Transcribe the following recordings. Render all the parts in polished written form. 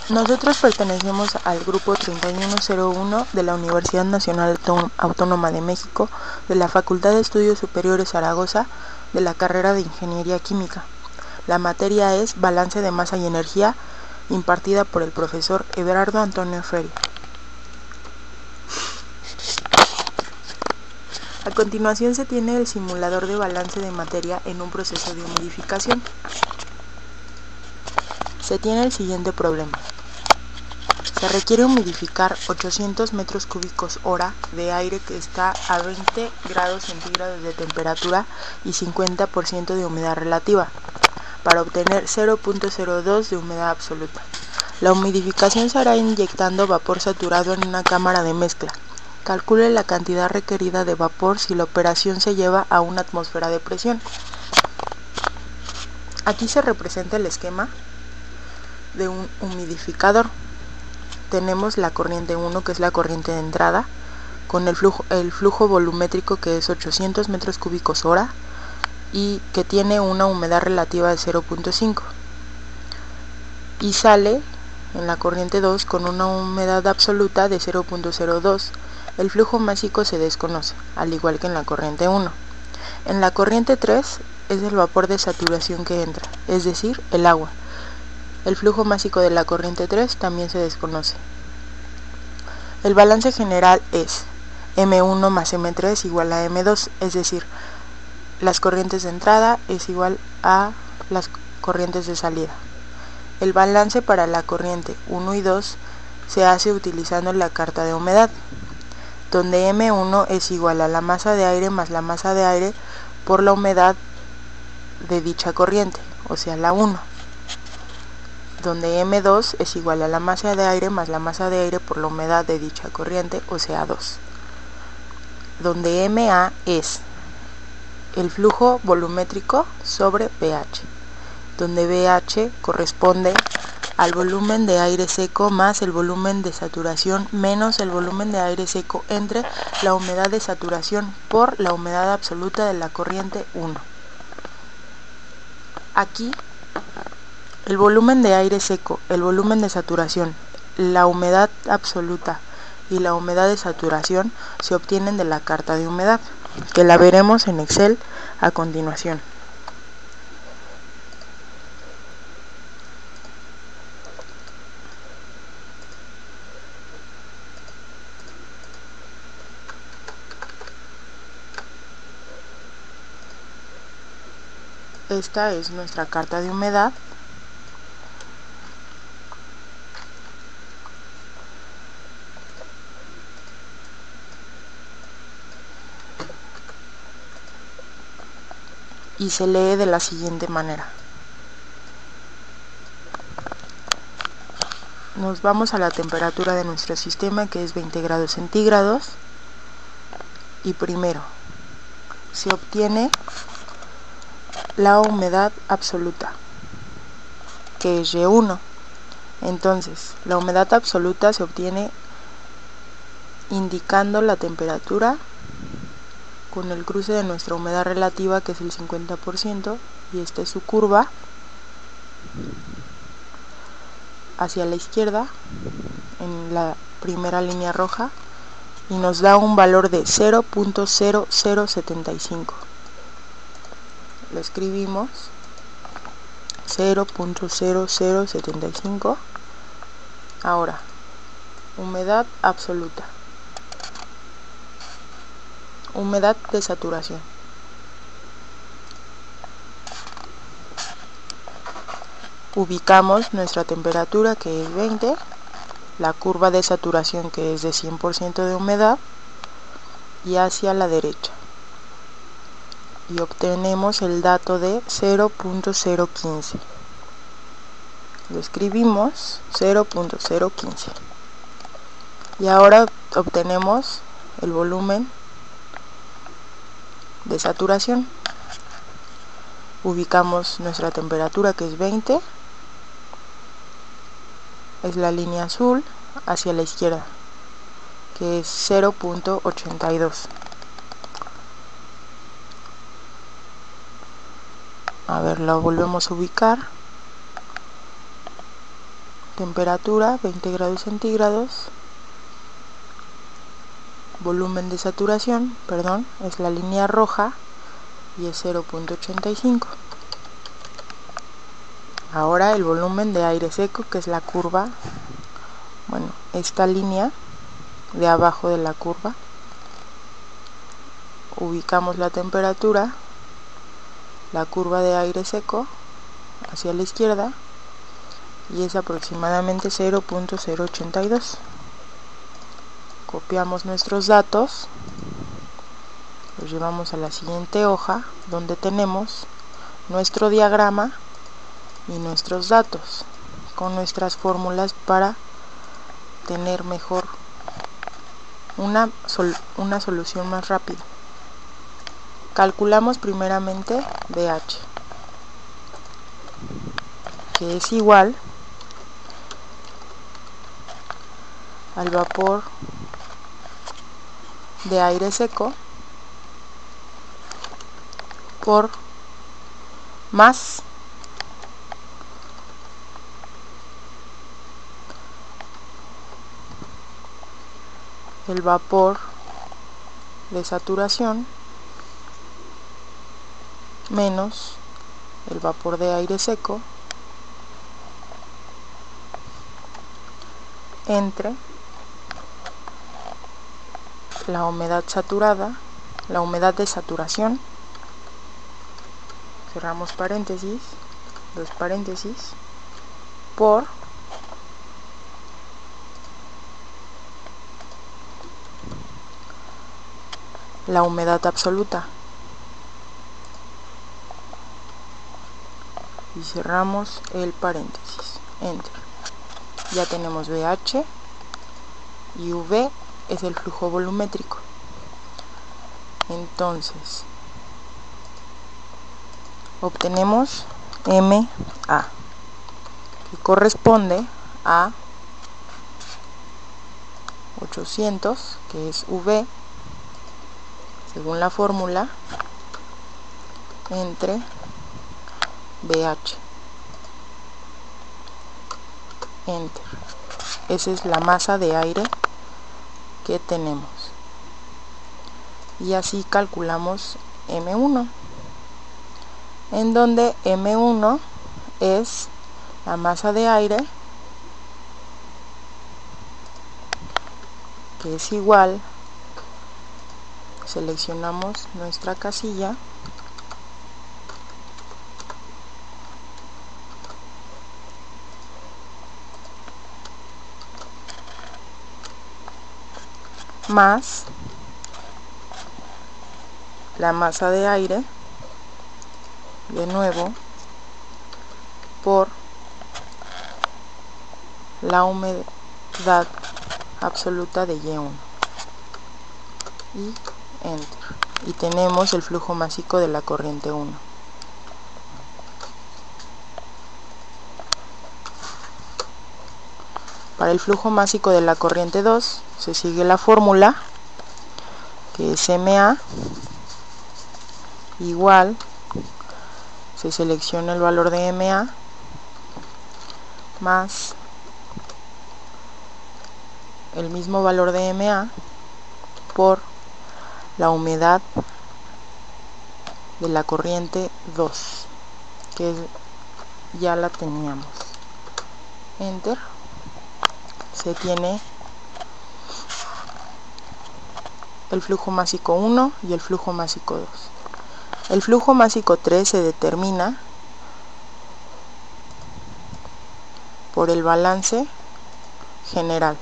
Nosotros pertenecemos al grupo 3101 de la Universidad Nacional Autónoma de México, de la Facultad de Estudios Superiores Zaragoza, de la carrera de Ingeniería Química. La materia es Balance de Masa y Energía, impartida por el profesor Everardo Antonio Feria. A continuación se tiene el simulador de balance de materia en un proceso de humidificación. Se tiene el siguiente problema. Se requiere humidificar 800 metros cúbicos hora de aire que está a 20 grados centígrados de temperatura y 50% de humedad relativa, para obtener 0.02 de humedad absoluta. La humidificación se hará inyectando vapor saturado en una cámara de mezcla. Calcule la cantidad requerida de vapor si la operación se lleva a una atmósfera de presión. Aquí se representa el esquema de un humidificador. Tenemos la corriente 1, que es la corriente de entrada, con el flujo volumétrico, que es 800 metros cúbicos hora y que tiene una humedad relativa de 0.5, y sale en la corriente 2 con una humedad absoluta de 0.02. El flujo másico se desconoce, al igual que en la corriente 1. En la corriente 3 es el vapor de saturación que entra, es decir, el agua. El flujo másico de la corriente 3 también se desconoce. El balance general es M1 más M3 igual a M2, es decir, las corrientes de entrada es igual a las corrientes de salida. El balance para la corriente 1 y 2 se hace utilizando la carta de humedad, donde M1 es igual a la masa de aire más la masa de aire por la humedad de dicha corriente, o sea, la 1. Donde M2 es igual a la masa de aire más la masa de aire por la humedad de dicha corriente, o sea, 2. Donde MA es el flujo volumétrico sobre pH, donde pH corresponde al volumen de aire seco más el volumen de saturación menos el volumen de aire seco entre la humedad de saturación por la humedad absoluta de la corriente 1. Aquí el volumen de aire seco, el volumen de saturación, la humedad absoluta y la humedad de saturación se obtienen de la carta de humedad, que la veremos en Excel a continuación. Esta es nuestra carta de humedad. Y se lee de la siguiente manera. Nos vamos a la temperatura de nuestro sistema, que es 20 grados centígrados, y primero se obtiene la humedad absoluta, que es Y1. Entonces, la humedad absoluta se obtiene indicando la temperatura con el cruce de nuestra humedad relativa, que es el 50%, y esta es su curva hacia la izquierda en la primera línea roja, y nos da un valor de 0.0075. Lo escribimos, 0.0075. Ahora, humedad absoluta, humedad de saturación. Ubicamos nuestra temperatura, que es 20, la curva de saturación, que es de 100% de humedad, y hacia la derecha. Y obtenemos el dato de 0.015. Lo escribimos, 0.015. Y ahora obtenemos el volumen de saturación. Ubicamos nuestra temperatura, que es 20, es la línea azul, hacia la izquierda, que es 0.82. A ver, lo volvemos a ubicar, temperatura 20 grados centígrados, volumen de saturación, perdón, es la línea roja y es 0.85. Ahora el volumen de aire seco, que es la curva, bueno, esta línea de abajo de la curva, ubicamos la temperatura, la curva de aire seco hacia la izquierda y es aproximadamente 0.082. Copiamos nuestros datos, los llevamos a la siguiente hoja donde tenemos nuestro diagrama y nuestros datos con nuestras fórmulas para tener mejor una solución más rápida. Calculamos primeramente pH, que es igual al vapor de aire seco por más el vapor de saturación menos el vapor de aire seco entre la humedad saturada, la humedad de saturación, cerramos paréntesis, dos paréntesis, por la humedad absoluta, y cerramos el paréntesis, enter. Ya tenemos pH y V es el flujo volumétrico. Entonces obtenemos MA, que corresponde a 800, que es V según la fórmula, entre pH, enter. Esa es la masa de aire que tenemos, y así calculamos M1, en donde M1 es la masa de aire, que es igual, seleccionamos nuestra casilla, más la masa de aire, de nuevo, por la humedad absoluta de Y1, y enter. Y tenemos el flujo másico de la corriente 1. Para el flujo másico de la corriente 2 se sigue la fórmula, que es MA igual, se selecciona el valor de MA más el mismo valor de MA por la humedad de la corriente 2, que ya la teníamos, enter. Se tiene el flujo másico 1 y el flujo másico 2. El flujo másico 3 se determina por el balance general.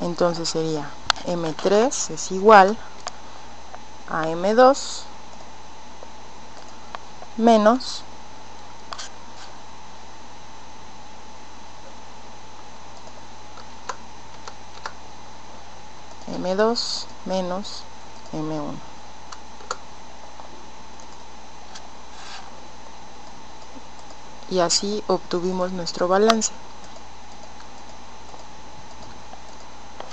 Entonces sería M3 es igual a M2 menos M2 menos M1. Y así obtuvimos nuestro balance.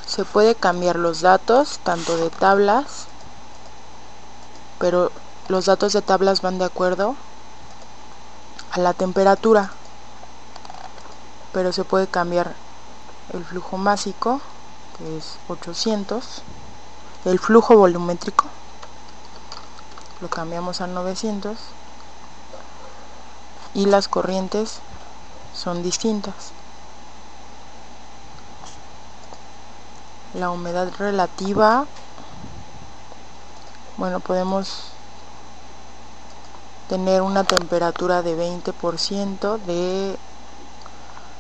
Se puede cambiar los datos, tanto de tablas, pero los datos de tablas van de acuerdo a la temperatura. pero se puede cambiar el flujo másico, que es 800, el flujo volumétrico lo cambiamos a 900 y las corrientes son distintas. La humedad relativa, bueno, podemos tener una temperatura de 20%, de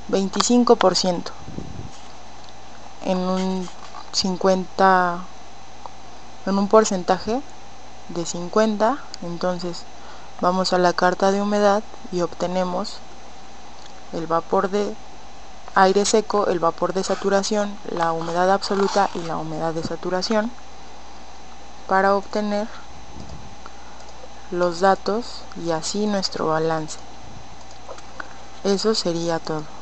25%, en un 50, en un porcentaje de 50. Entonces vamos a la carta de humedad y obtenemos el vapor de aire seco, el vapor de saturación, la humedad absoluta y la humedad de saturación, para obtener los datos y así nuestro balance. Eso sería todo.